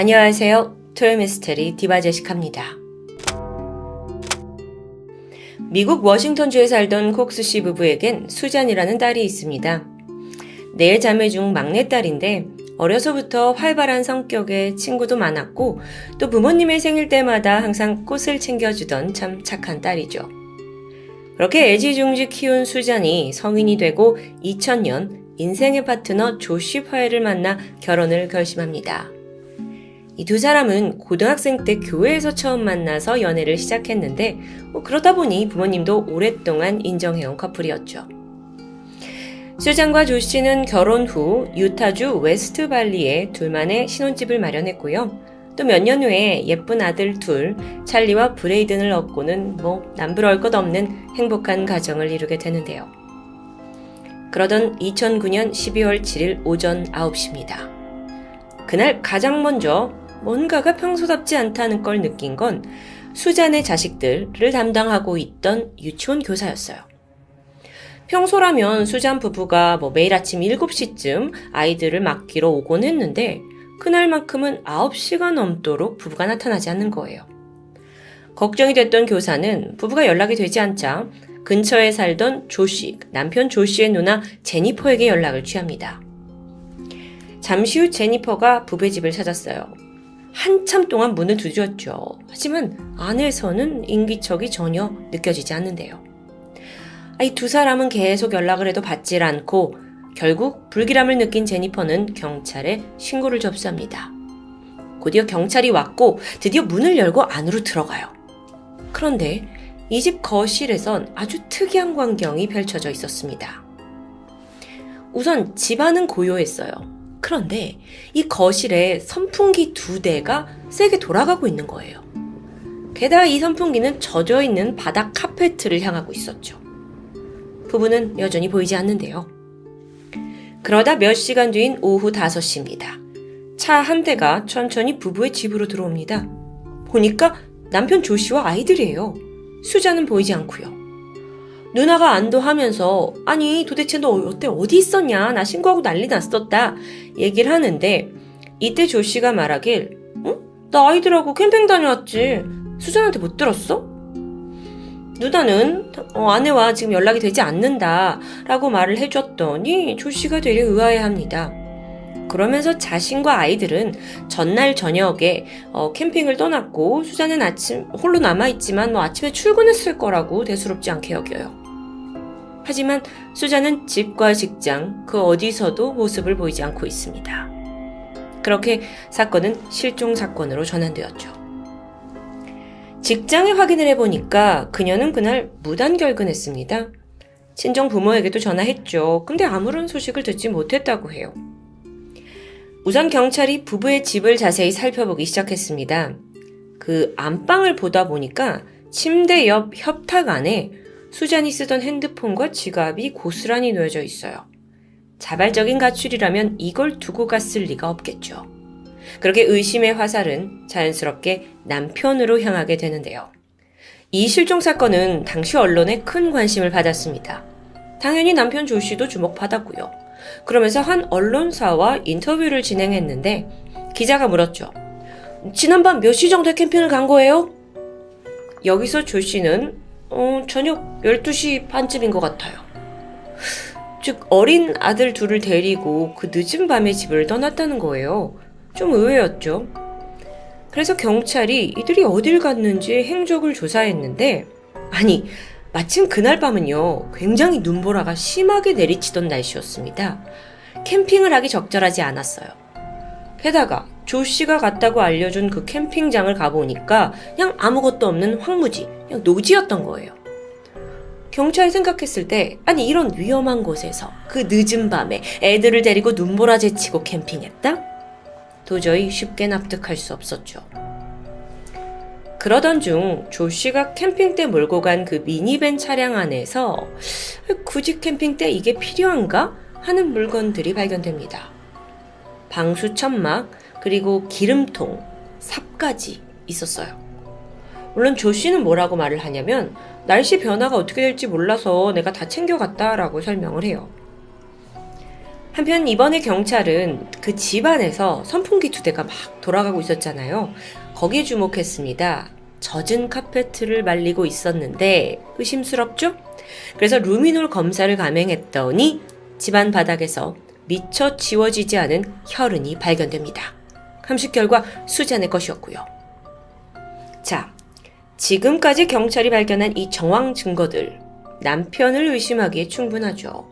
안녕하세요. 토요미스테리 디바제시카입니다. 미국 워싱턴주에 살던 콕스 씨 부부에겐 수잔이라는 딸이 있습니다. 4자매 중 막내딸인데 어려서부터 활발한 성격에 친구도 많았고 또 부모님의 생일 때마다 항상 꽃을 챙겨주던 참 착한 딸이죠. 그렇게 애지중지 키운 수잔이 성인이 되고 2000년 인생의 파트너 조시 화해를 만나 결혼을 결심합니다. 이 두 사람은 고등학생 때 교회에서 처음 만나서 연애를 시작했는데 그러다 보니 부모님도 오랫동안 인정해온 커플이었죠. 수잔과 조시는 결혼 후 유타주 웨스트발리에 둘만의 신혼집을 마련했고요. 또 몇 년 후에 예쁜 아들 둘, 찰리와 브레이든을 얻고는 남부러울 것 없는 행복한 가정을 이루게 되는데요. 그러던 2009년 12월 7일 오전 9시입니다. 그날 가장 먼저 뭔가가 평소답지 않다는 걸 느낀 건 수잔의 자식들을 담당하고 있던 유치원 교사였어요. 평소라면 수잔 부부가 매일 아침 7시쯤 아이들을 맡기러 오곤 했는데 그날만큼은 9시가 넘도록 부부가 나타나지 않는 거예요. 걱정이 됐던 교사는 부부가 연락이 되지 않자 근처에 살던 조시, 남편 조시의 누나 제니퍼에게 연락을 취합니다. 잠시 후 제니퍼가 부부의 집을 찾았어요. 한참 동안 문을 두드렸죠. 하지만 안에서는 인기척이 전혀 느껴지지 않는데요. 이 두 사람은 계속 연락을 해도 받질 않고 결국 불길함을 느낀 제니퍼는 경찰에 신고를 접수합니다. 곧이어 경찰이 왔고 드디어 문을 열고 안으로 들어가요. 그런데 이 집 거실에선 아주 특이한 광경이 펼쳐져 있었습니다. 우선 집안은 고요했어요. 그런데 이 거실에 선풍기 2대가 세게 돌아가고 있는 거예요. 게다가 이 선풍기는 젖어있는 바닥 카페트를 향하고 있었죠. 부부는 여전히 보이지 않는데요. 그러다 몇 시간 뒤인 오후 5시입니다. 차 한 대가 천천히 부부의 집으로 들어옵니다. 보니까 남편 조시와 아이들이에요. 수잔은 보이지 않고요. 누나가 안도하면서 아니 도대체 너 여태 어디 있었냐, 나 신고하고 난리 났었다 얘기를 하는데 이때 조시가 말하길 나 아이들하고 캠핑 다녀왔지. 수잔한테 못 들었어? 누나는 아내와 지금 연락이 되지 않는다 라고 말을 해줬더니 조시가 되게 의아해합니다. 그러면서 자신과 아이들은 전날 저녁에 캠핑을 떠났고 수잔은 아침 홀로 남아있지만 아침에 출근했을 거라고 대수롭지 않게 여겨요. 하지만 수잔은 집과 직장 그 어디서도 모습을 보이지 않고 있습니다. 그렇게 사건은 실종 사건으로 전환되었죠. 직장에 확인을 해보니까 그녀는 그날 무단결근했습니다. 친정 부모에게도 전화했죠. 근데 아무런 소식을 듣지 못했다고 해요. 우선 경찰이 부부의 집을 자세히 살펴보기 시작했습니다. 그 안방을 보다 보니까 침대 옆 협탁 안에 수잔이 쓰던 핸드폰과 지갑이 고스란히 놓여져 있어요. 자발적인 가출이라면 이걸 두고 갔을 리가 없겠죠. 그렇게 의심의 화살은 자연스럽게 남편으로 향하게 되는데요. 이 실종 사건은 당시 언론에 큰 관심을 받았습니다. 당연히 남편 조씨도 주목받았고요. 그러면서 한 언론사와 인터뷰를 진행했는데 기자가 물었죠. 지난밤 몇 시 정도에 캠핑을 간 거예요? 여기서 조씨는 저녁 12시 반쯤인 것 같아요. 즉 어린 아들 둘을 데리고 그 늦은 밤에 집을 떠났다는 거예요. 좀 의외였죠. 그래서 경찰이 이들이 어딜 갔는지 행적을 조사했는데 마침 그날 밤은요 굉장히 눈보라가 심하게 내리치던 날씨였습니다. 캠핑을 하기 적절하지 않았어요. 게다가 조씨가 갔다고 알려준 그 캠핑장을 가보니까 그냥 아무것도 없는 황무지, 그냥 노지였던 거예요. 경찰이 생각했을 때 이런 위험한 곳에서 그 늦은 밤에 애들을 데리고 눈보라 제치고 캠핑했다? 도저히 쉽게 납득할 수 없었죠. 그러던 중 조씨가 캠핑 때 몰고 간 그 미니밴 차량 안에서 굳이 캠핑 때 이게 필요한가 하는 물건들이 발견됩니다. 방수 천막, 그리고 기름통, 삽까지 있었어요. 물론 조씨는 뭐라고 말을 하냐면 날씨 변화가 어떻게 될지 몰라서 내가 다 챙겨갔다라고 설명을 해요. 한편 이번에 경찰은 그 집안에서 선풍기 2대가 막 돌아가고 있었잖아요. 거기에 주목했습니다. 젖은 카페트를 말리고 있었는데 의심스럽죠? 그래서 루미놀 검사를 감행했더니 집안 바닥에서 미처 지워지지 않은 혈흔이 발견됩니다. 감식 결과 수잔의 것이었고요. 자, 지금까지 경찰이 발견한 이 정황 증거들, 남편을 의심하기에 충분하죠.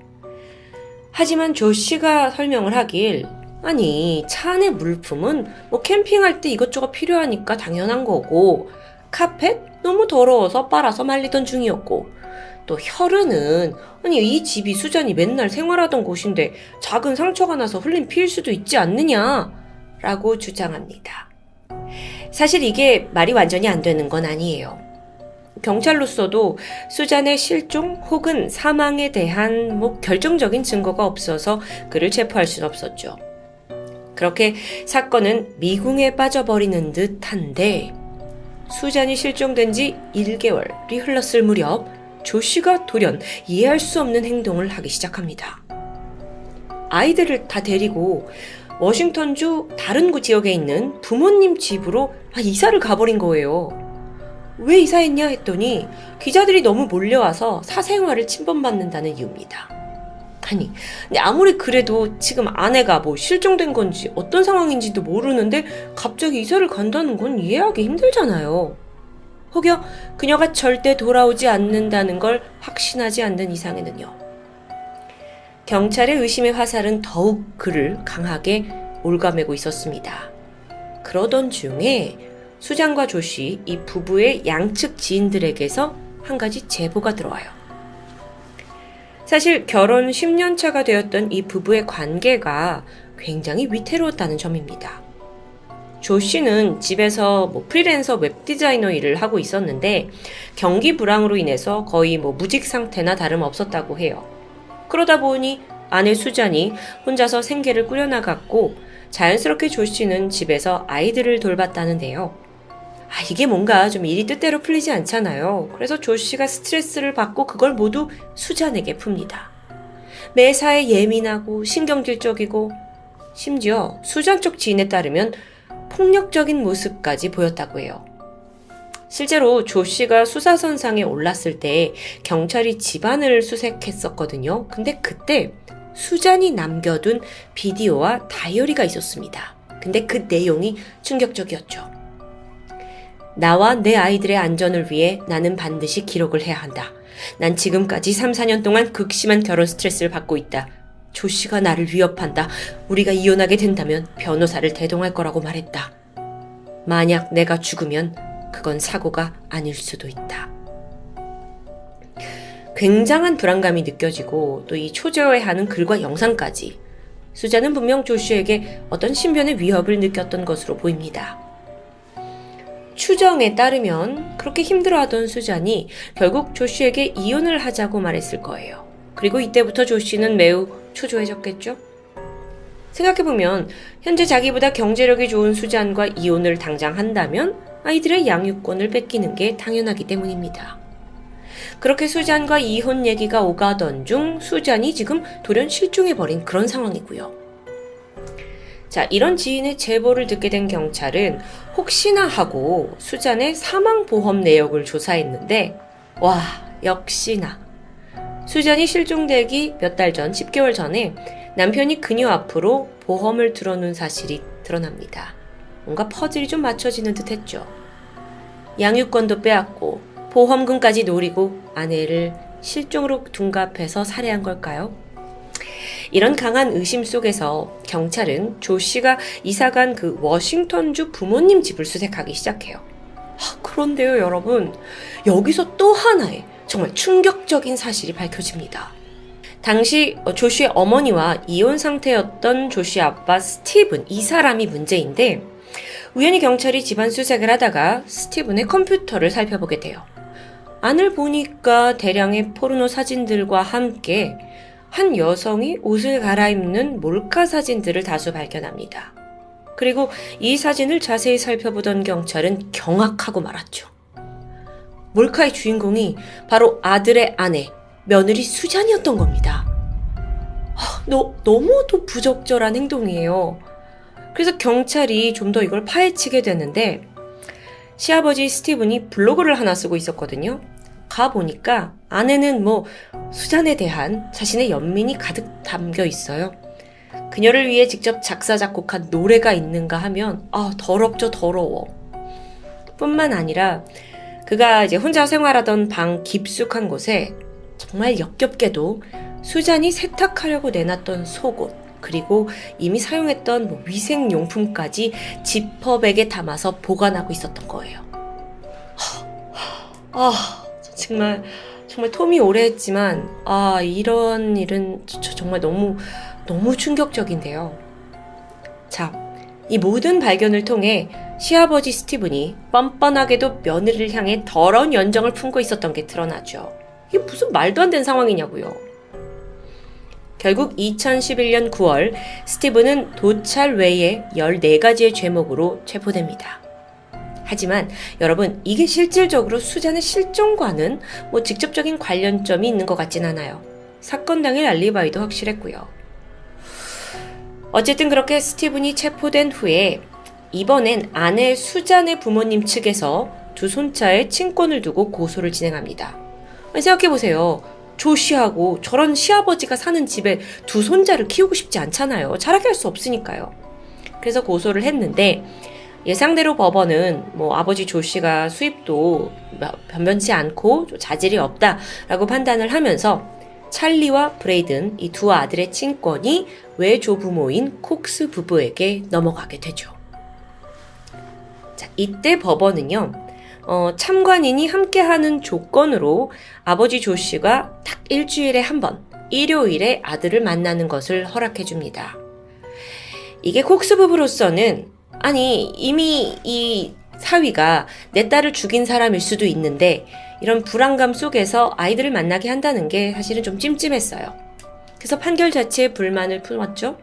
하지만 조 씨가 설명을 하길, 아니, 차 안의 물품은 캠핑할 때 이것저것 필요하니까 당연한 거고, 카펫? 너무 더러워서 빨아서 말리던 중이었고, 또 혈흔은 아니 이 집이 수잔이 맨날 생활하던 곳인데 작은 상처가 나서 흘린 피일 수도 있지 않느냐 라고 주장합니다. 사실 이게 말이 완전히 안 되는 건 아니에요. 경찰로서도 수잔의 실종 혹은 사망에 대한 결정적인 증거가 없어서 그를 체포할 수는 없었죠. 그렇게 사건은 미궁에 빠져버리는 듯한데 수잔이 실종된 지 1개월이 흘렀을 무렵 조 씨가 돌연 이해할 수 없는 행동을 하기 시작합니다. 아이들을 다 데리고 워싱턴주 다른 지역에 있는 부모님 집으로 이사를 가버린 거예요. 왜 이사했냐 했더니 기자들이 너무 몰려와서 사생활을 침범받는다는 이유입니다. 아니, 근데 아무리 그래도 지금 아내가 실종된 건지 어떤 상황인지도 모르는데 갑자기 이사를 간다는 건 이해하기 힘들잖아요. 혹여 그녀가 절대 돌아오지 않는다는 걸 확신하지 않는 이상에는요. 경찰의 의심의 화살은 더욱 그를 강하게 올가매고 있었습니다. 그러던 중에 수잔과 조 씨, 이 부부의 양측 지인들에게서 한 가지 제보가 들어와요. 사실 결혼 10년 차가 되었던 이 부부의 관계가 굉장히 위태로웠다는 점입니다. 조 씨는 집에서 프리랜서 웹디자이너 일을 하고 있었는데 경기 불황으로 인해서 거의 무직 상태나 다름없었다고 해요. 그러다 보니 아내 수잔이 혼자서 생계를 꾸려나갔고 자연스럽게 조 씨는 집에서 아이들을 돌봤다는데요. 이게 뭔가 좀 일이 뜻대로 풀리지 않잖아요. 그래서 조 씨가 스트레스를 받고 그걸 모두 수잔에게 풉니다. 매사에 예민하고 신경질적이고 심지어 수잔 쪽 지인에 따르면 폭력적인 모습까지 보였다고 해요. 실제로 조 씨가 수사선상에 올랐을 때 경찰이 집안을 수색했었거든요. 근데 그때 수잔이 남겨둔 비디오와 다이어리가 있었습니다. 근데 그 내용이 충격적이었죠. 나와 내 아이들의 안전을 위해 나는 반드시 기록을 해야 한다. 난 지금까지 3, 4년 동안 극심한 결혼 스트레스를 받고 있다. 조 씨가 나를 위협한다. 우리가 이혼하게 된다면 변호사를 대동할 거라고 말했다. 만약 내가 죽으면 그건 사고가 아닐 수도 있다. 굉장한 불안감이 느껴지고 또 이 초조해하는 글과 영상까지 수잔은 분명 조 씨에게 어떤 신변의 위협을 느꼈던 것으로 보입니다. 추정에 따르면 그렇게 힘들어하던 수잔이 결국 조 씨에게 이혼을 하자고 말했을 거예요. 그리고 이때부터 조 씨는 매우 초조해졌겠죠? 생각해보면 현재 자기보다 경제력이 좋은 수잔과 이혼을 당장 한다면 아이들의 양육권을 뺏기는 게 당연하기 때문입니다. 그렇게 수잔과 이혼 얘기가 오가던 중 수잔이 지금 돌연 실종해버린 그런 상황이고요. 자, 이런 지인의 제보를 듣게 된 경찰은 혹시나 하고 수잔의 사망보험 내역을 조사했는데 와, 역시나 수잔이 실종되기 몇 달 전, 10개월 전에 남편이 그녀 앞으로 보험을 들어놓은 사실이 드러납니다. 뭔가 퍼즐이 좀 맞춰지는 듯 했죠. 양육권도 빼앗고 보험금까지 노리고 아내를 실종으로 둔갑해서 살해한 걸까요? 이런 강한 의심 속에서 경찰은 조 씨가 이사간 그 워싱턴주 부모님 집을 수색하기 시작해요. 그런데요, 여러분, 여기서 또 하나의 정말 충격적인 사실이 밝혀집니다. 당시 조 씨의 어머니와 이혼 상태였던 조 씨 아빠 스티븐, 이 사람이 문제인데 우연히 경찰이 집안 수색을 하다가 스티븐의 컴퓨터를 살펴보게 돼요. 안을 보니까 대량의 포르노 사진들과 함께 한 여성이 옷을 갈아입는 몰카 사진들을 다수 발견합니다. 그리고 이 사진을 자세히 살펴보던 경찰은 경악하고 말았죠. 몰카의 주인공이 바로 아들의 아내, 며느리 수잔이었던 겁니다. 너무도 부적절한 행동이에요. 그래서 경찰이 좀 더 이걸 파헤치게 되는데 시아버지 스티븐이 블로그를 하나 쓰고 있었거든요. 가보니까 안에는 수잔에 대한 자신의 연민이 가득 담겨 있어요. 그녀를 위해 직접 작사 작곡한 노래가 있는가 하면 더럽죠, 더러워. 뿐만 아니라 그가 이제 혼자 생활하던 방 깊숙한 곳에 정말 역겹게도 수잔이 세탁하려고 내놨던 속옷, 그리고 이미 사용했던 위생용품까지 지퍼백에 담아서 보관하고 있었던 거예요. 정말 톰이 오래 했지만 이런 일은 정말 너무 충격적인데요. 자, 이 모든 발견을 통해 시아버지 스티븐이 뻔뻔하게도 며느리를 향해 더러운 연정을 품고 있었던 게 드러나죠. 이게 무슨 말도 안 되는 상황이냐고요. 결국 2011년 9월 스티븐은 도찰 외에 14가지의 죄목으로 체포됩니다. 하지만 여러분, 이게 실질적으로 수잔의 실종과는 직접적인 관련점이 있는 것 같진 않아요. 사건 당일 알리바이도 확실했고요. 어쨌든 그렇게 스티븐이 체포된 후에 이번엔 아내 수잔의 부모님 측에서 두 손자의 친권을 두고 고소를 진행합니다. 생각해보세요. 조 씨하고 저런 시아버지가 사는 집에 두 손자를 키우고 싶지 않잖아요. 자라게 할 수 없으니까요. 그래서 고소를 했는데 예상대로 법원은 아버지 조 씨가 수입도 변변치 않고 자질이 없다라고 판단을 하면서 찰리와 브레이든 이 두 아들의 친권이 외조부모인 콕스 부부에게 넘어가게 되죠. 자, 이때 법원은요, 참관인이 함께하는 조건으로 아버지 조 씨가 딱 일주일에 한 번, 일요일에 아들을 만나는 것을 허락해 줍니다. 이게 콕스 부부로서는 이미 이 사위가 내 딸을 죽인 사람일 수도 있는데 이런 불안감 속에서 아이들을 만나게 한다는 게 사실은 좀 찜찜했어요. 그래서 판결 자체에 불만을 품었죠.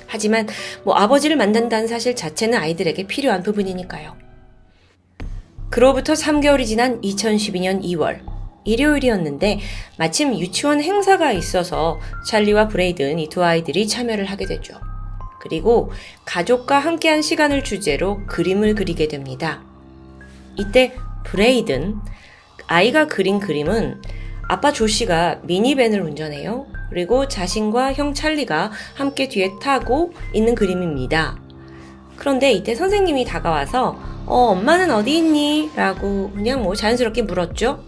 하지만 아버지를 만난다는 사실 자체는 아이들에게 필요한 부분이니까요. 그로부터 3개월이 지난 2012년 2월 일요일이었는데 마침 유치원 행사가 있어서 찰리와 브레이든 이 두 아이들이 참여를 하게 되죠. 그리고 가족과 함께한 시간을 주제로 그림을 그리게 됩니다. 이때 브레이든, 아이가 그린 그림은 아빠 조 씨가 미니밴을 운전해요. 그리고 자신과 형 찰리가 함께 뒤에 타고 있는 그림입니다. 그런데 이때 선생님이 다가와서 엄마는 어디 있니? 라고 그냥 자연스럽게 물었죠.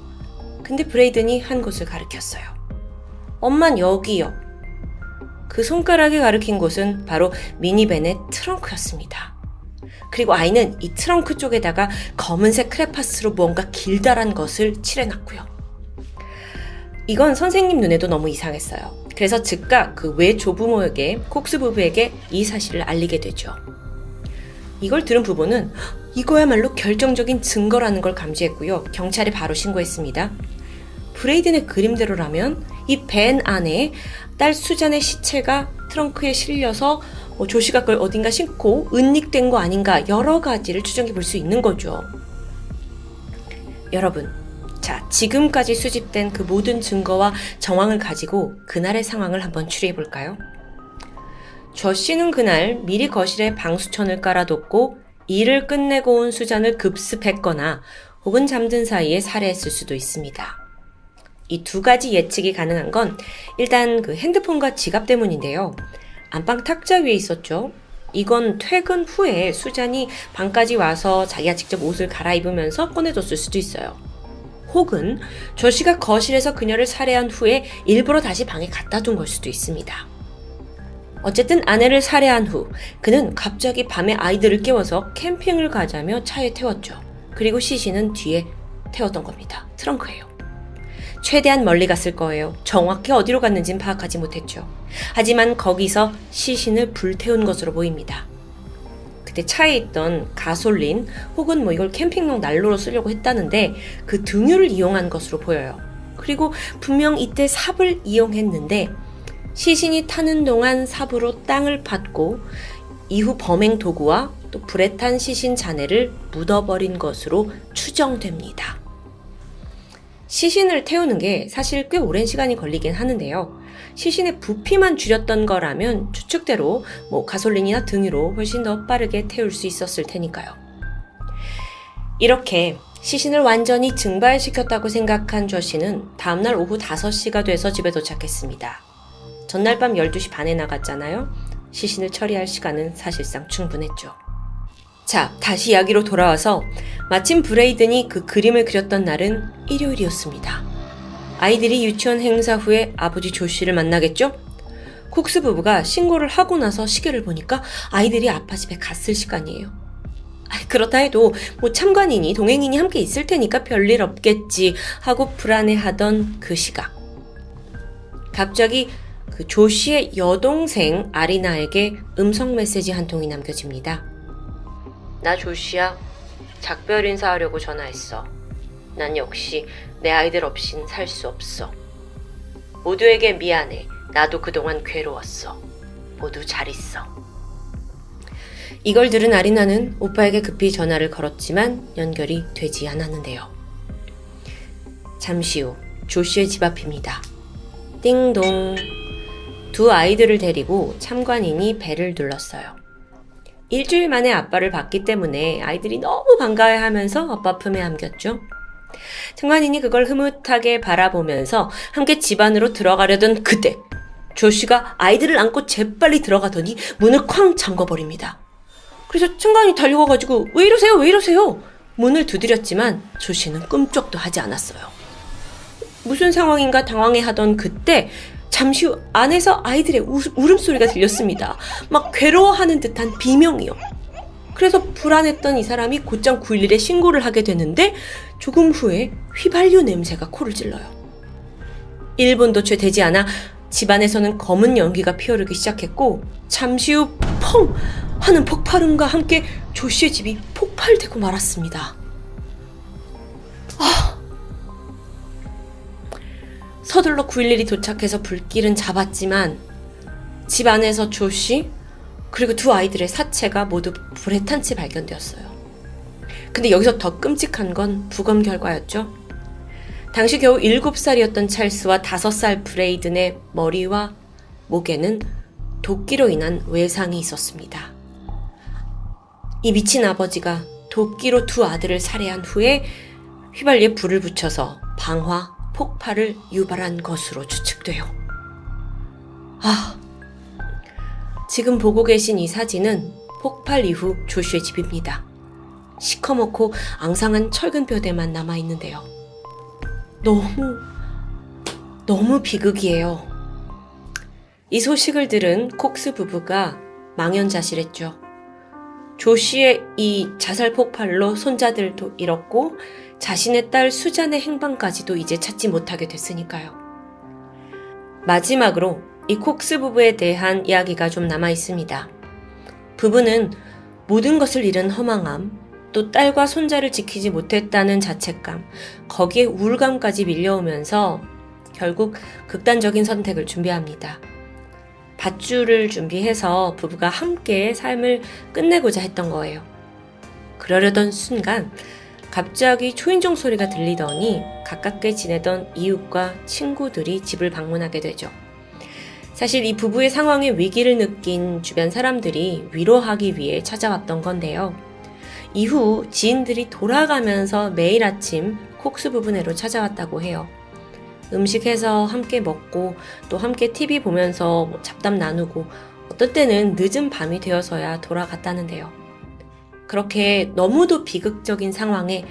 근데 브레이든이 한 곳을 가리켰어요. 엄만 여기요. 그 손가락이 가리킨 곳은 바로 미니밴의 트렁크였습니다. 그리고 아이는 이 트렁크 쪽에다가 검은색 크레파스로 무언가 길다란 것을 칠해놨고요. 이건 선생님 눈에도 너무 이상했어요. 그래서 즉각 그 외조부모에게, 콕스 부부에게 이 사실을 알리게 되죠. 이걸 들은 부부는 이거야말로 결정적인 증거라는 걸 감지했고요. 경찰에 바로 신고했습니다. 브레이든의 그림대로라면 이 밴 안에 딸 수잔의 시체가 트렁크에 실려서 조 씨가 그걸 어딘가 싣고 은닉된 거 아닌가 여러 가지를 추정해 볼 수 있는 거죠. 여러분, 자, 지금까지 수집된 그 모든 증거와 정황을 가지고 그날의 상황을 한번 추리해 볼까요? 조 씨는 그날 미리 거실에 방수천을 깔아뒀고 일을 끝내고 온 수잔을 급습했거나 혹은 잠든 사이에 살해했을 수도 있습니다. 이 두 가지 예측이 가능한 건 일단 그 핸드폰과 지갑 때문인데요. 안방 탁자 위에 있었죠. 이건 퇴근 후에 수잔이 방까지 와서 자기가 직접 옷을 갈아입으면서 꺼내뒀을 수도 있어요. 혹은 조 씨가 거실에서 그녀를 살해한 후에 일부러 다시 방에 갖다 둔 걸 수도 있습니다. 어쨌든 아내를 살해한 후 그는 갑자기 밤에 아이들을 깨워서 캠핑을 가자며 차에 태웠죠. 그리고 시신은 뒤에 태웠던 겁니다. 트렁크예요. 최대한 멀리 갔을 거예요. 정확히 어디로 갔는지는 파악하지 못했죠. 하지만 거기서 시신을 불태운 것으로 보입니다. 그때 차에 있던 가솔린 혹은 이걸 캠핑용 난로로 쓰려고 했다는데 그 등유를 이용한 것으로 보여요. 그리고 분명 이때 삽을 이용했는데 시신이 타는 동안 삽으로 땅을 팠고 이후 범행 도구와 또 불에 탄 시신 잔해를 묻어버린 것으로 추정됩니다. 시신을 태우는 게 사실 꽤 오랜 시간이 걸리긴 하는데요. 시신의 부피만 줄였던 거라면 추측대로 가솔린이나 등유로 훨씬 더 빠르게 태울 수 있었을 테니까요. 이렇게 시신을 완전히 증발시켰다고 생각한 조씨는 다음날 오후 5시가 돼서 집에 도착했습니다. 전날 밤 12시 반에 나갔잖아요. 시신을 처리할 시간은 사실상 충분했죠. 자, 다시 이야기로 돌아와서 마침 브레이든이 그 그림을 그렸던 날은 일요일이었습니다. 아이들이 유치원 행사 후에 아버지 조씨를 만나겠죠? 콕스 부부가 신고를 하고 나서 시계를 보니까 아이들이 아빠 집에 갔을 시간이에요. 그렇다 해도 참관인이 동행인이 함께 있을 테니까 별일 없겠지 하고 불안해하던 그 시각. 갑자기 그 조씨의 여동생 아리나에게 음성 메시지 한 통이 남겨집니다. 나 조씨야. 작별 인사하려고 전화했어. 난 역시 내 아이들 없인 살 수 없어. 모두에게 미안해. 나도 그동안 괴로웠어. 모두 잘 있어. 이걸 들은 아리나는 오빠에게 급히 전화를 걸었지만 연결이 되지 않았는데요. 잠시 후 조씨의 집 앞입니다. 띵동. 두 아이들을 데리고 참관인이 벨을 눌렀어요. 일주일 만에 아빠를 봤기 때문에 아이들이 너무 반가워하면서 아빠 품에 안겼죠. 참관인이 그걸 흐뭇하게 바라보면서 함께 집 안으로 들어가려던 그때 조씨가 아이들을 안고 재빨리 들어가더니 문을 쾅 잠궈버립니다. 그래서 참관인이 달려가가지고 왜 이러세요? 왜 이러세요? 문을 두드렸지만 조씨는 꿈쩍도 하지 않았어요. 무슨 상황인가 당황해하던 그때 잠시 후 안에서 아이들의 울음소리가 들렸습니다. 막 괴로워하는 듯한 비명이요. 그래서 불안했던 이 사람이 곧장 911에 신고를 하게 되는데 조금 후에 휘발유 냄새가 코를 찔러요. 1분도 채 되지 않아 집안에서는 검은 연기가 피어오르기 시작했고 잠시 후 펑! 하는 폭발음과 함께 조씨의 집이 폭발되고 말았습니다. 서둘러 911이 도착해서 불길은 잡았지만 집 안에서 조씨 그리고 두 아이들의 사체가 모두 불에 탄 채 발견되었어요. 근데 여기서 더 끔찍한 건 부검 결과였죠. 당시 겨우 7살이었던 찰스와 5살 브레이든의 머리와 목에는 도끼로 인한 외상이 있었습니다. 이 미친 아버지가 도끼로 두 아들을 살해한 후에 휘발유에 불을 붙여서 방화, 폭발을 유발한 것으로 추측돼요. 지금 보고 계신 이 사진은 폭발 이후 조슈의 집입니다. 시커멓고 앙상한 철근 뼈대만 남아있는데요. 너무 비극이에요. 이 소식을 들은 콕스 부부가 망연자실했죠. 조씨의 이 자살 폭발로 손자들도 잃었고 자신의 딸 수잔의 행방까지도 이제 찾지 못하게 됐으니까요. 마지막으로 이 콕스 부부에 대한 이야기가 좀 남아 있습니다. 부부는 모든 것을 잃은 허망함, 또 딸과 손자를 지키지 못했다는 자책감, 거기에 우울감까지 밀려오면서 결국 극단적인 선택을 준비합니다. 밧줄을 준비해서 부부가 함께 삶을 끝내고자 했던 거예요. 그러려던 순간 갑자기 초인종 소리가 들리더니 가깝게 지내던 이웃과 친구들이 집을 방문하게 되죠. 사실 이 부부의 상황에 위기를 느낀 주변 사람들이 위로하기 위해 찾아왔던 건데요. 이후 지인들이 돌아가면서 매일 아침 콕스 부부네로 찾아왔다고 해요. 음식해서 함께 먹고 또 함께 TV 보면서 잡담 나누고 어떨 때는 늦은 밤이 되어서야 돌아갔다는데요. 그렇게 너무도 비극적인 상황에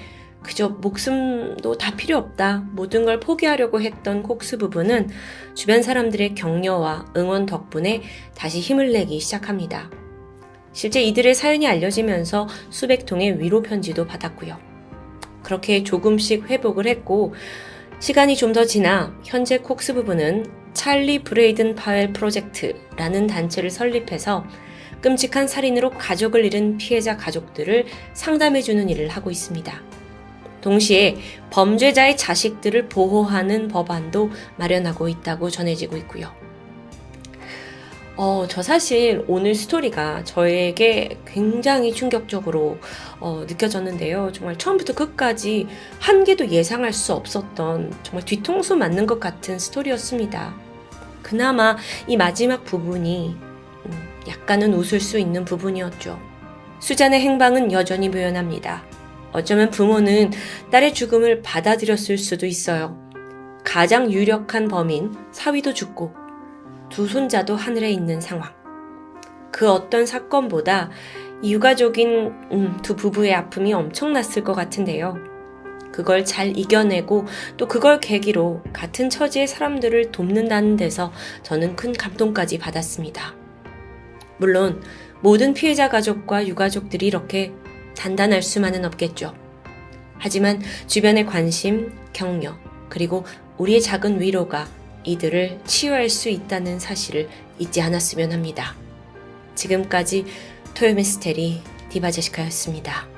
그저 목숨도 다 필요 없다, 모든 걸 포기하려고 했던 콕스 부부는 주변 사람들의 격려와 응원 덕분에 다시 힘을 내기 시작합니다. 실제 이들의 사연이 알려지면서 수백 통의 위로 편지도 받았고요. 그렇게 조금씩 회복을 했고 시간이 좀 더 지나 현재 콕스 부부는 찰리 브레이든 파웰 프로젝트라는 단체를 설립해서 끔찍한 살인으로 가족을 잃은 피해자 가족들을 상담해주는 일을 하고 있습니다. 동시에 범죄자의 자식들을 보호하는 법안도 마련하고 있다고 전해지고 있고요. 저 사실 오늘 스토리가 저에게 굉장히 충격적으로 느껴졌는데요. 정말 처음부터 끝까지 한 개도 예상할 수 없었던 정말 뒤통수 맞는 것 같은 스토리였습니다. 그나마 이 마지막 부분이 약간은 웃을 수 있는 부분이었죠. 수잔의 행방은 여전히 묘연합니다. 어쩌면 부모는 딸의 죽음을 받아들였을 수도 있어요. 가장 유력한 범인 사위도 죽고 두 손자도 하늘에 있는 상황. 그 어떤 사건보다 유가족인 두 부부의 아픔이 엄청났을 것 같은데요. 그걸 잘 이겨내고 또 그걸 계기로 같은 처지의 사람들을 돕는다는 데서 저는 큰 감동까지 받았습니다. 물론 모든 피해자 가족과 유가족들이 이렇게 단단할 수만은 없겠죠. 하지만 주변의 관심, 격려, 그리고 우리의 작은 위로가 이들을 치유할 수 있다는 사실을 잊지 않았으면 합니다. 지금까지 토요미스테리 디바제시카였습니다.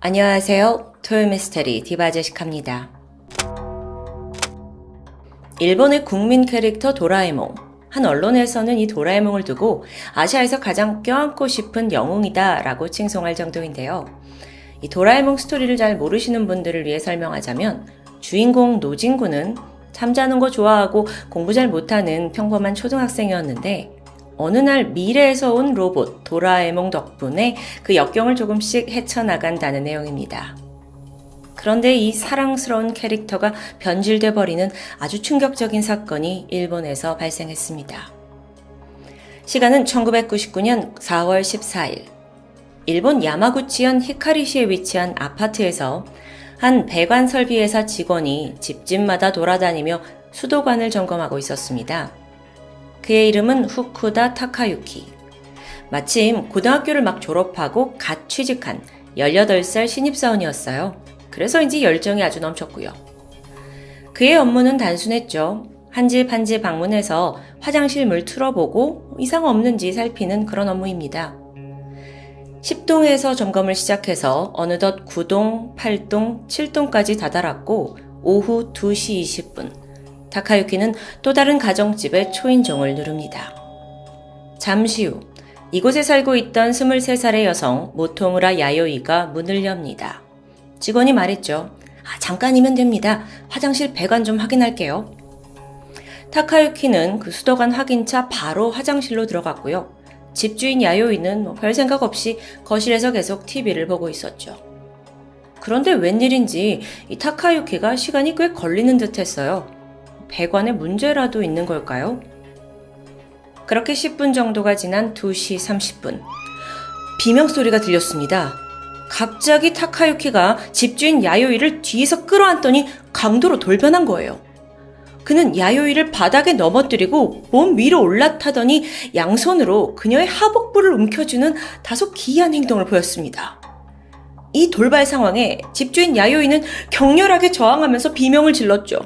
안녕하세요. 토요미스테리 디바제시카입니다. 일본의 국민 캐릭터 도라에몽. 한 언론에서는 이 도라에몽을 두고 아시아에서 가장 껴안고 싶은 영웅이다 라고 칭송할 정도인데요. 이 도라에몽 스토리를 잘 모르시는 분들을 위해 설명하자면 주인공 노진구는 잠자는 거 좋아하고 공부 잘 못하는 평범한 초등학생이었는데 어느 날 미래에서 온 로봇 도라에몽 덕분에 그 역경을 조금씩 헤쳐나간다는 내용입니다. 그런데 이 사랑스러운 캐릭터가 변질돼 버리는 아주 충격적인 사건이 일본에서 발생했습니다. 시간은 1999년 4월 14일. 일본 야마구치현 히카리시에 위치한 아파트에서 한 배관 설비회사 직원이 집집마다 돌아다니며 수도관을 점검하고 있었습니다. 그의 이름은 후쿠다 타카유키. 마침 고등학교를 막 졸업하고 갓 취직한 18살 신입사원이었어요. 그래서인지 열정이 아주 넘쳤고요. 그의 업무는 단순했죠. 한 집 한 집 방문해서 화장실 물 틀어보고 이상 없는지 살피는 그런 업무입니다. 10동에서 점검을 시작해서 어느덧 9동, 8동, 7동까지 다다랐고 오후 2시 20분. 타카유키는 또 다른 가정집의 초인종을 누릅니다. 잠시 후 이곳에 살고 있던 23살의 여성 모토무라 야요이가 문을 엽니다. 직원이 말했죠. 잠깐이면 됩니다. 화장실 배관 좀 확인할게요. 타카유키는 그 수도관 확인차 바로 화장실로 들어갔고요. 집주인 야요이는 별 생각 없이 거실에서 계속 TV를 보고 있었죠. 그런데 웬일인지 이 타카유키가 시간이 꽤 걸리는 듯 했어요. 배관에 문제라도 있는 걸까요? 그렇게 10분 정도가 지난 2시 30분. 비명소리가 들렸습니다. 갑자기 타카유키가 집주인 야요이를 뒤에서 끌어안더니 강도로 돌변한 거예요. 그는 야요이를 바닥에 넘어뜨리고 몸 위로 올라타더니 양손으로 그녀의 하복부를 움켜쥐는 다소 기이한 행동을 보였습니다. 이 돌발 상황에 집주인 야요이는 격렬하게 저항하면서 비명을 질렀죠.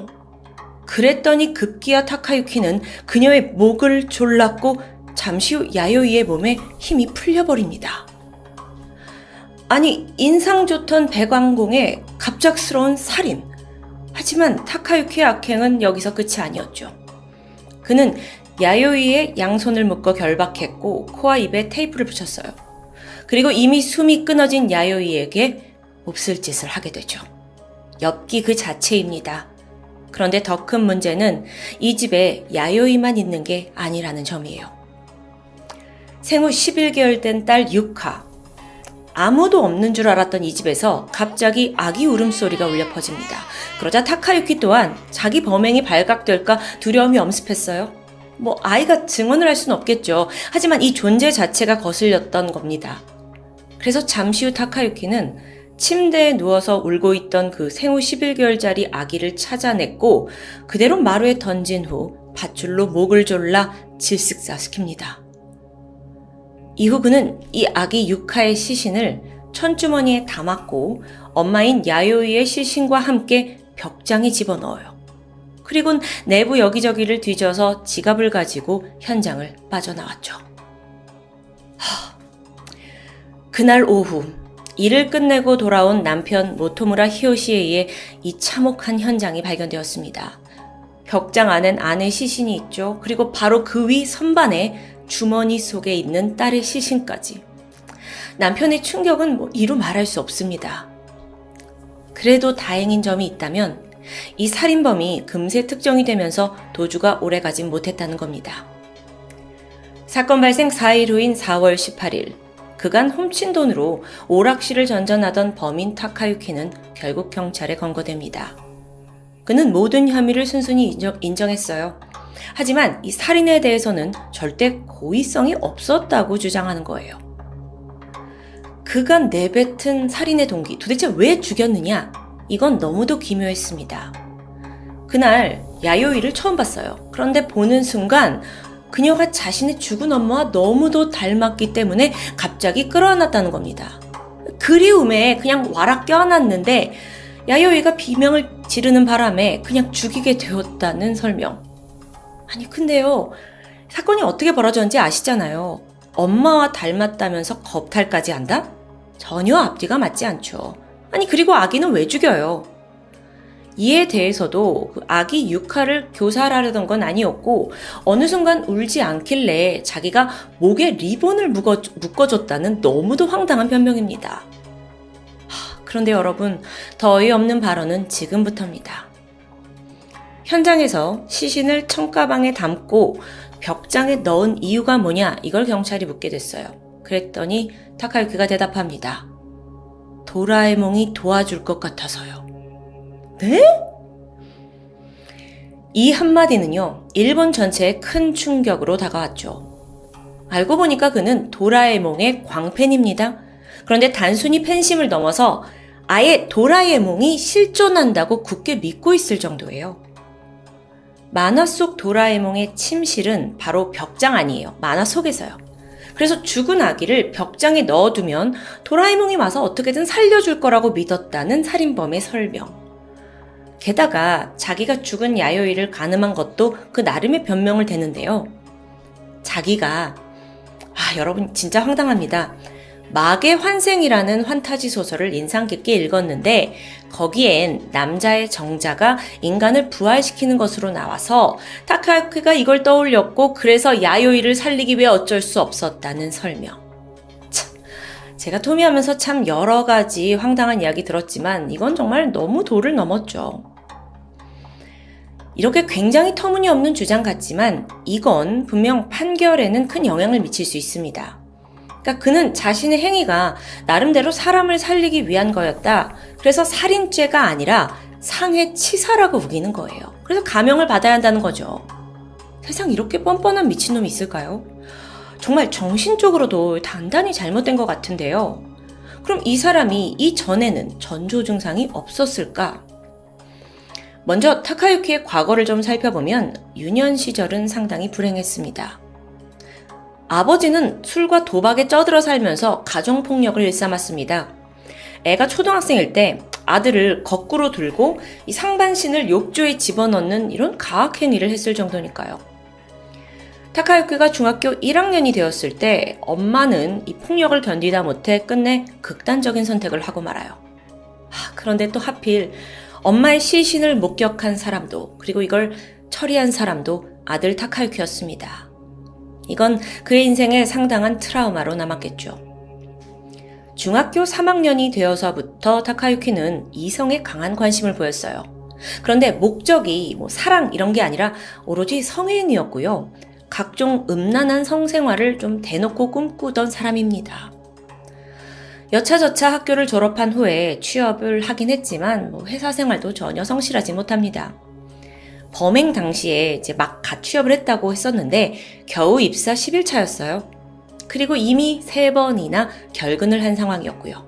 그랬더니 급기야 타카유키는 그녀의 목을 졸랐고 잠시 후 야요이의 몸에 힘이 풀려버립니다. 아니, 인상 좋던 배관공의 갑작스러운 살인. 하지만 타카유키의 악행은 여기서 끝이 아니었죠. 그는 야요이의 양손을 묶어 결박했고 코와 입에 테이프를 붙였어요. 그리고 이미 숨이 끊어진 야요이에게 몹쓸 짓을 하게 되죠. 엽기 그 자체입니다. 그런데 더 큰 문제는 이 집에 야요이만 있는 게 아니라는 점이에요. 생후 11개월 된 딸 유카. 아무도 없는 줄 알았던 이 집에서 갑자기 아기 울음소리가 울려 퍼집니다. 그러자 타카유키 또한 자기 범행이 발각될까 두려움이 엄습했어요. 아이가 증언을 할 수는 없겠죠. 하지만 이 존재 자체가 거슬렸던 겁니다. 그래서 잠시 후 타카유키는 침대에 누워서 울고 있던 그 생후 11개월짜리 아기를 찾아냈고 그대로 마루에 던진 후 밧줄로 목을 졸라 질식사시킵니다. 이후 그는 이 아기 유카의 시신을 천주머니에 담았고 엄마인 야요이의 시신과 함께 벽장에 집어넣어요. 그리고는 내부 여기저기를 뒤져서 지갑을 가지고 현장을 빠져나왔죠. 그날 오후 일을 끝내고 돌아온 남편 모토무라 히요시에 의해 이 참혹한 현장이 발견되었습니다. 벽장 안엔 아내 시신이 있죠. 그리고 바로 그 위 선반에 주머니 속에 있는 딸의 시신까지. 남편의 충격은 이루 말할 수 없습니다. 그래도 다행인 점이 있다면 이 살인범이 금세 특정이 되면서 도주가 오래가진 못했다는 겁니다. 사건 발생 4일 후인 4월 18일, 그간 훔친 돈으로 오락실을 전전하던 범인 타카유키는 결국 경찰에 검거됩니다. 그는 모든 혐의를 순순히 인정했어요. 하지만 이 살인에 대해서는 절대 고의성이 없었다고 주장하는 거예요. 그간 내뱉은 살인의 동기, 도대체 왜 죽였느냐? 이건 너무도 기묘했습니다. 그날 야요이를 처음 봤어요. 그런데 보는 순간 그녀가 자신의 죽은 엄마와 너무도 닮았기 때문에 갑자기 끌어안았다는 겁니다. 그리움에 그냥 와락 껴안았는데 야요이가 비명을 지르는 바람에 그냥 죽이게 되었다는 설명. 아니 근데요, 사건이 어떻게 벌어졌는지 아시잖아요. 엄마와 닮았다면서 겁탈까지 한다? 전혀 앞뒤가 맞지 않죠. 아니 그리고 아기는 왜 죽여요? 이에 대해서도 그 아기 유카를 교살하려던 건 아니었고 어느 순간 울지 않길래 자기가 목에 리본을 묶어줬다는 너무도 황당한 변명입니다. 그런데 여러분, 더 어이없는 발언은 지금부터입니다. 현장에서 시신을 청가방에 담고 벽장에 넣은 이유가 뭐냐, 이걸 경찰이 묻게 됐어요. 그랬더니 타카유키가 대답합니다. 도라에몽이 도와줄 것 같아서요. 네? 이 한마디는요, 일본 전체에 큰 충격으로 다가왔죠. 알고 보니까 그는 도라에몽의 광팬입니다. 그런데 단순히 팬심을 넘어서 아예 도라에몽이 실존한다고 굳게 믿고 있을 정도예요. 만화 속 도라에몽의 침실은 바로 벽장 안이에요. 만화 속에서요. 그래서 죽은 아기를 벽장에 넣어두면 도라에몽이 와서 어떻게든 살려줄 거라고 믿었다는 살인범의 설명. 게다가 자기가 죽은 야요이를 가늠한 것도 그 나름의 변명을 대는데요. 자기가, 여러분 진짜 황당합니다. 막의 환생이라는 환타지 소설을 인상 깊게 읽었는데 거기엔 남자의 정자가 인간을 부활시키는 것으로 나와서 타카유키가 이걸 떠올렸고 그래서 야요이를 살리기 위해 어쩔 수 없었다는 설명. 참, 제가 토미하면서 참 여러 가지 황당한 이야기 들었지만 이건 정말 너무 도를 넘었죠. 이렇게 굉장히 터무니없는 주장 같지만 이건 분명 판결에는 큰 영향을 미칠 수 있습니다. 그러니까 그는 자신의 행위가 나름대로 사람을 살리기 위한 거였다. 그래서 살인죄가 아니라 상해치사라고 우기는 거예요. 그래서 감형을 받아야 한다는 거죠. 세상 이렇게 뻔뻔한 미친놈이 있을까요? 정말 정신적으로도 단단히 잘못된 것 같은데요. 그럼 이 사람이 이전에는 전조 증상이 없었을까? 먼저 타카유키의 과거를 좀 살펴보면 유년 시절은 상당히 불행했습니다. 아버지는 술과 도박에 쩌들어 살면서 가정폭력을 일삼았습니다. 애가 초등학생일 때 아들을 거꾸로 들고 이 상반신을 욕조에 집어넣는 이런 가학행위를 했을 정도니까요. 타카유키가 중학교 1학년이 되었을 때 엄마는 이 폭력을 견디다 못해 끝내 극단적인 선택을 하고 말아요. 그런데 또 하필 엄마의 시신을 목격한 사람도 그리고 이걸 처리한 사람도 아들 타카유키였습니다. 이건 그의 인생에 상당한 트라우마로 남았겠죠. 중학교 3학년이 되어서부터 타카유키는 이성에 강한 관심을 보였어요. 그런데 목적이 사랑 이런 게 아니라 오로지 성애인이었고요. 각종 음란한 성생활을 좀 대놓고 꿈꾸던 사람입니다. 여차저차 학교를 졸업한 후에 취업을 하긴 했지만 회사 생활도 전혀 성실하지 못합니다. 범행 당시에 이제 막 갓 취업을 했다고 했었는데 겨우 입사 10일차였어요. 그리고 이미 3번이나 결근을 한 상황이었고요.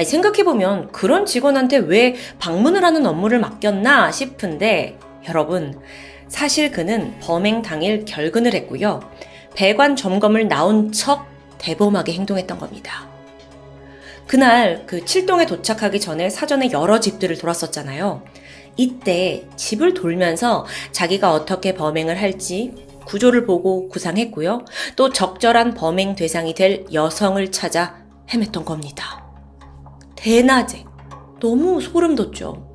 생각해보면 그런 직원한테 왜 방문을 하는 업무를 맡겼나 싶은데 여러분, 사실 그는 범행 당일 결근을 했고요. 배관 점검을 나온 척 대범하게 행동했던 겁니다. 그날 그 7동에 도착하기 전에 사전에 여러 집들을 돌았었잖아요. 이때 집을 돌면서 자기가 어떻게 범행을 할지 구조를 보고 구상했고요. 또 적절한 범행 대상이 될 여성을 찾아 헤맸던 겁니다. 대낮에 너무 소름 돋죠.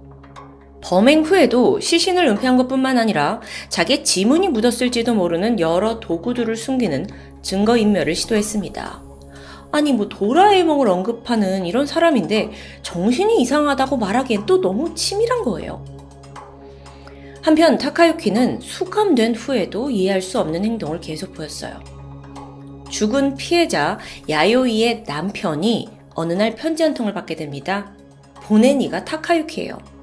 범행 후에도 시신을 은폐한 것뿐만 아니라 자기의 지문이 묻었을지도 모르는 여러 도구들을 숨기는 증거인멸을 시도했습니다. 아니 도라에몽을 언급하는 이런 사람인데 정신이 이상하다고 말하기엔 또 너무 치밀한 거예요. 한편 타카유키는 수감된 후에도 이해할 수 없는 행동을 계속 보였어요. 죽은 피해자 야요이의 남편이 어느 날 편지 한 통을 받게 됩니다. 보낸 이가 타카유키예요.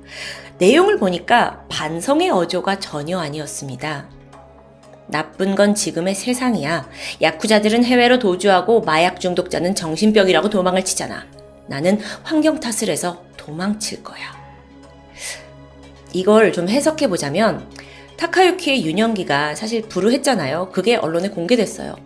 내용을 보니까 반성의 어조가 전혀 아니었습니다. 나쁜 건 지금의 세상이야. 야쿠자들은 해외로 도주하고 마약 중독자는 정신병이라고 도망을 치잖아. 나는 환경 탓을 해서 도망칠 거야. 이걸 좀 해석해보자면 타카유키의 유년기가 사실 불우했잖아요. 그게 언론에 공개됐어요.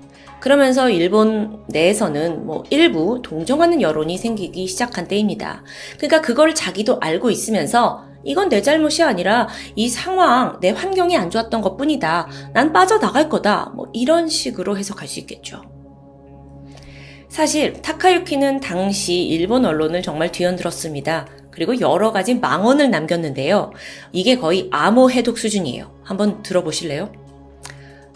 그러면서 일본 내에서는 일부 동정하는 여론이 생기기 시작한 때입니다. 그러니까 그걸 자기도 알고 있으면서 이건 내 잘못이 아니라 이 상황, 내 환경이 안 좋았던 것뿐이다. 난 빠져나갈 거다. 이런 식으로 해석할 수 있겠죠. 사실 타카유키는 당시 일본 언론을 정말 뒤흔들었습니다. 그리고 여러 가지 망언을 남겼는데요. 이게 거의 암호 해독 수준이에요. 한번 들어보실래요?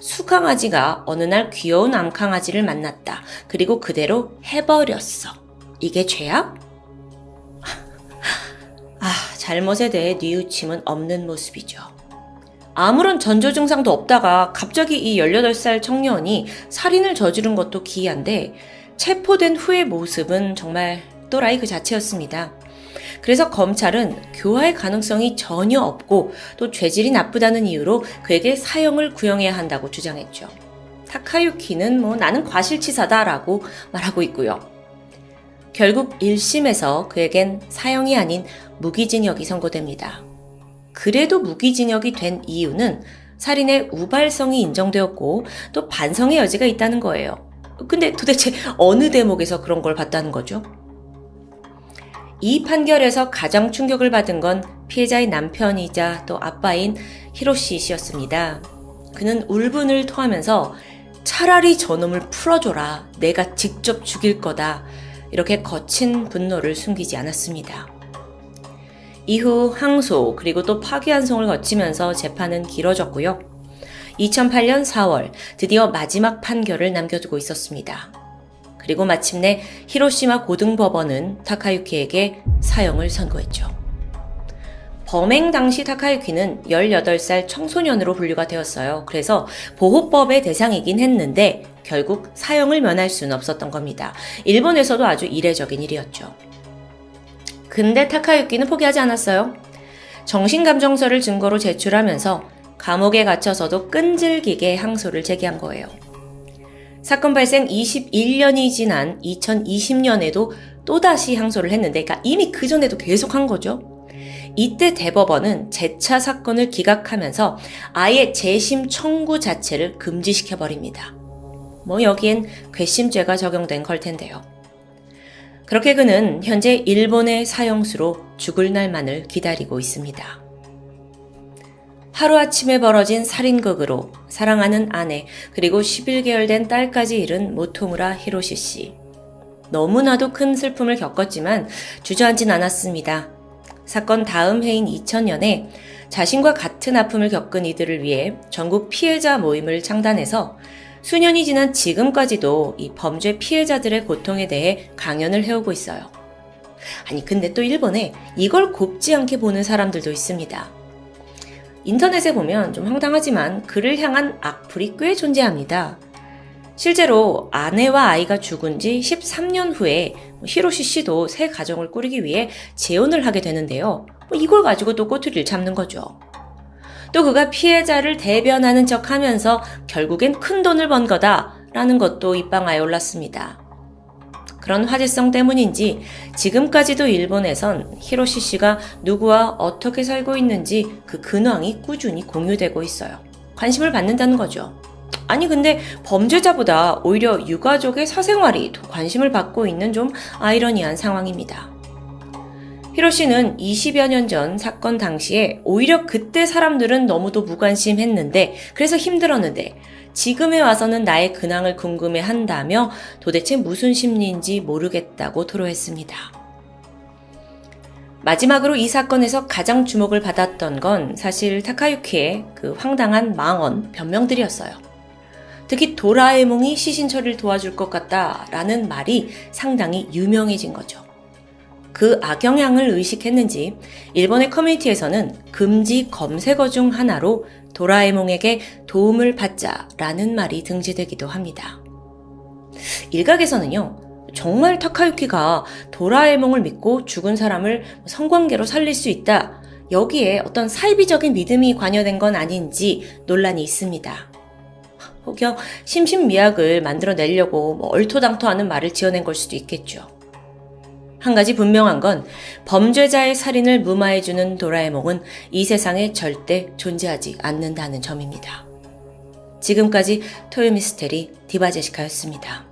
수강아지가 어느 날 귀여운 암강아지를 만났다. 그리고 그대로 해버렸어. 이게 죄야? 잘못에 대해 뉘우침은 없는 모습이죠. 아무런 전조 증상도 없다가 갑자기 이 18살 청년이 살인을 저지른 것도 기이한데 체포된 후의 모습은 정말 또라이 그 자체였습니다. 그래서 검찰은 교화의 가능성이 전혀 없고 또 죄질이 나쁘다는 이유로 그에게 사형을 구형해야 한다고 주장했죠. 타카유키는 나는 과실치사다라고 말하고 있고요. 결국 1심에서 그에겐 사형이 아닌 무기징역이 선고됩니다. 그래도 무기징역이 된 이유는 살인의 우발성이 인정되었고 또 반성의 여지가 있다는 거예요. 근데 도대체 어느 대목에서 그런 걸 봤다는 거죠? 이 판결에서 가장 충격을 받은 건 피해자의 남편이자 또 아빠인 히로시 씨였습니다. 그는 울분을 토하면서 차라리 저놈을 풀어줘라. 내가 직접 죽일 거다. 이렇게 거친 분노를 숨기지 않았습니다. 이후 항소 그리고 또 파기환송을 거치면서 재판은 길어졌고요. 2008년 4월 드디어 마지막 판결을 남겨두고 있었습니다. 그리고 마침내 히로시마 고등법원은 타카유키에게 사형을 선고했죠. 범행 당시 타카유키는 18살 청소년으로 분류가 되었어요. 그래서 보호법의 대상이긴 했는데 결국 사형을 면할 수는 없었던 겁니다. 일본에서도 아주 이례적인 일이었죠. 근데 타카유키는 포기하지 않았어요. 정신감정서를 증거로 제출하면서 감옥에 gat혀서도 끈질기게 항소를 제기한 거예요. 사건 발생 21년이 지난 2020년에도 또다시 항소를 했는데 그러니까 이미 그전에도 계속 한 거죠. 이때 대법원은 재차 사건을 기각하면서 아예 재심 청구 자체를 금지시켜버립니다. 여기엔 괘씸죄가 적용된 걸 텐데요. 그렇게 그는 현재 일본의 사형수로 죽을 날만을 기다리고 있습니다. 하루아침에 벌어진 살인극으로 사랑하는 아내 그리고 11개월 된 딸까지 잃은 모토무라 히로시 씨. 너무나도 큰 슬픔을 겪었지만 주저앉진 않았습니다. 사건 다음 해인 2000년에 자신과 같은 아픔을 겪은 이들을 위해 전국 피해자 모임을 창단해서 수년이 지난 지금까지도 이 범죄 피해자들의 고통에 대해 강연을 해오고 있어요. 아니 근데 또 일본에 이걸 곱지 않게 보는 사람들도 있습니다. 인터넷에 보면 좀 황당하지만 그를 향한 악플이 꽤 존재합니다. 실제로 아내와 아이가 죽은 지 13년 후에 히로시 씨도 새 가정을 꾸리기 위해 재혼을 하게 되는데요. 이걸 가지고 또 꼬투리를 잡는 거죠. 또 그가 피해자를 대변하는 척 하면서 결국엔 큰 돈을 번 거다라는 것도 입방아에 올랐습니다. 그런 화제성 때문인지 지금까지도 일본에선 히로시 씨가 누구와 어떻게 살고 있는지 그 근황이 꾸준히 공유되고 있어요. 관심을 받는다는 거죠. 아니 근데 범죄자보다 오히려 유가족의 사생활이 더 관심을 받고 있는 좀 아이러니한 상황입니다. 히로시는 20여 년 전 사건 당시에 오히려 그때 사람들은 너무도 무관심했는데 그래서 힘들었는데 지금에 와서는 나의 근황을 궁금해한다며 도대체 무슨 심리인지 모르겠다고 토로했습니다. 마지막으로 이 사건에서 가장 주목을 받았던 건 사실 타카유키의 그 황당한 망언, 변명들이었어요. 특히 도라에몽이 시신 처리를 도와줄 것 같다라는 말이 상당히 유명해진 거죠. 그 악영향을 의식했는지 일본의 커뮤니티에서는 금지 검색어 중 하나로 도라에몽에게 도움을 받자라는 말이 등재되기도 합니다. 일각에서는요, 정말 타카유키가 도라에몽을 믿고 죽은 사람을 성관계로 살릴 수 있다, 여기에 어떤 사이비적인 믿음이 관여된 건 아닌지 논란이 있습니다. 혹여 심신미약을 만들어내려고 얼토당토하는 말을 지어낸 걸 수도 있겠죠. 한 가지 분명한 건 범죄자의 살인을 무마해주는 도라에몽은 이 세상에 절대 존재하지 않는다는 점입니다. 지금까지 토요미스테리 디바제시카였습니다.